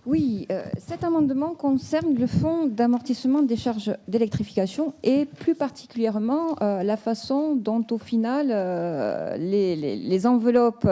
Oui, cet amendement concerne le fonds d'amortissement des charges d'électrification et plus particulièrement la façon dont, au final, les enveloppes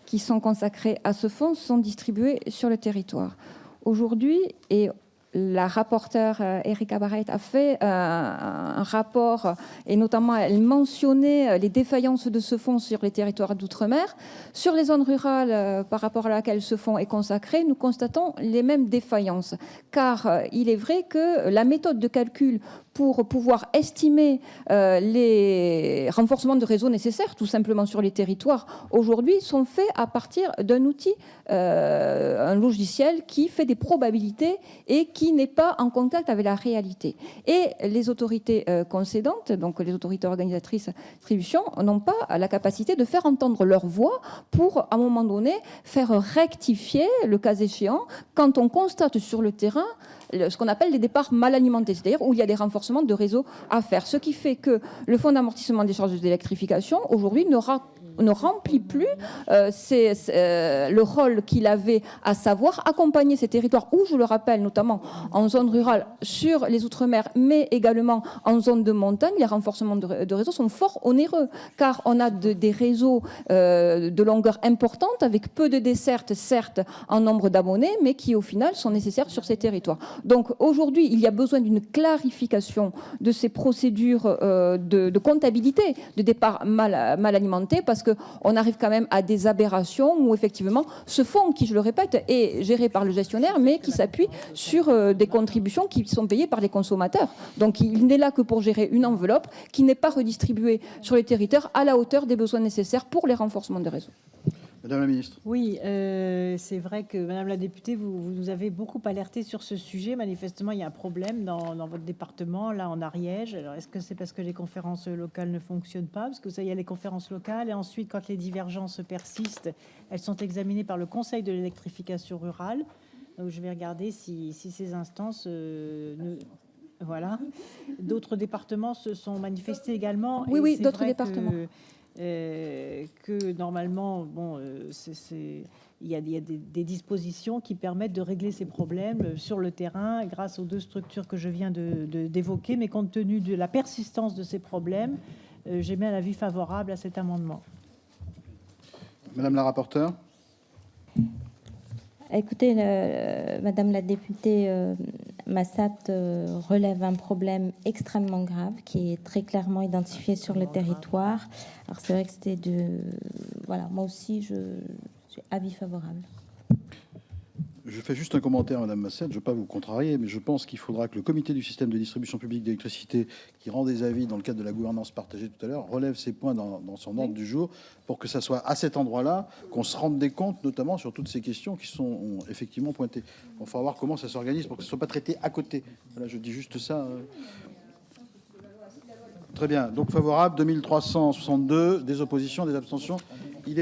qui sont consacrées à ce fonds sont distribuées sur le territoire. Aujourd'hui, et la rapporteure Erika Barrett a fait un rapport et notamment elle mentionnait les défaillances de ce fonds sur les territoires d'outre-mer. Sur les zones rurales par rapport à laquelle ce fonds est consacré, nous constatons les mêmes défaillances. Car il est vrai que la méthode de calcul pour pouvoir estimer les renforcements de réseau nécessaires, tout simplement sur les territoires, aujourd'hui sont faits à partir d'un outil, un logiciel qui fait des probabilités et qui n'est pas en contact avec la réalité. Et les autorités concédantes, donc les autorités organisatrices de distribution, n'ont pas la capacité de faire entendre leur voix pour, à un moment donné, faire rectifier, le cas échéant, quand on constate sur le terrain ce qu'on appelle les départs mal alimentés, c'est-à-dire où il y a des renforcements de réseau à faire. Ce qui fait que le fonds d'amortissement des charges d'électrification, aujourd'hui, ne remplit plus le rôle qu'il avait, à savoir accompagner ces territoires où, je le rappelle, notamment en zone rurale, sur les outre-mer, mais également en zone de montagne, les renforcements de réseau sont fort onéreux, car on a des réseaux de longueur importante, avec peu de dessertes, certes, en nombre d'abonnés, mais qui, au final, sont nécessaires sur ces territoires. Donc, aujourd'hui, il y a besoin d'une clarification de ces procédures de comptabilité de départ mal alimentés, parce qu'on arrive quand même à des aberrations où, effectivement, ce fonds, qui, je le répète, est géré par le gestionnaire, mais qui s'appuie sur des contributions qui sont payées par les consommateurs. Donc, il n'est là que pour gérer une enveloppe qui n'est pas redistribuée sur les territoires à la hauteur des besoins nécessaires pour les renforcements des réseaux. Madame la ministre. Oui, c'est vrai que, Madame la députée, vous nous avez beaucoup alerté sur ce sujet. Manifestement, il y a un problème dans votre département, là, en Ariège. Alors, est-ce que c'est parce que les conférences locales ne fonctionnent pas? Parce que ça, il y a les conférences locales, et ensuite, quand les divergences persistent, elles sont examinées par le Conseil de l'électrification rurale. Donc, je vais regarder si ces instances... Voilà. D'autres départements se sont manifestés également. Oui, d'autres départements. Que normalement, bon, il y a des dispositions qui permettent de régler ces problèmes sur le terrain grâce aux deux structures que je viens d'évoquer, mais compte tenu de la persistance de ces problèmes, j'émets un avis favorable à cet amendement. Madame la rapporteure. Écoutez, Madame la députée Massat relève un problème extrêmement grave qui est très clairement identifié sur le territoire. Alors c'est vrai que c'était voilà, moi aussi je suis avis favorable. Je fais juste un commentaire, Madame Massat, je ne veux pas vous contrarier, mais je pense qu'il faudra que le comité du système de distribution publique d'électricité, qui rend des avis dans le cadre de la gouvernance partagée tout à l'heure, relève ces points dans son ordre du jour, pour que ça soit à cet endroit-là qu'on se rende des comptes, notamment sur toutes ces questions qui sont effectivement pointées. Il faut voir comment ça s'organise pour que ce ne soit pas traité à côté. Voilà, je dis juste ça. Très bien, donc favorable, 2362, des oppositions, des abstentions.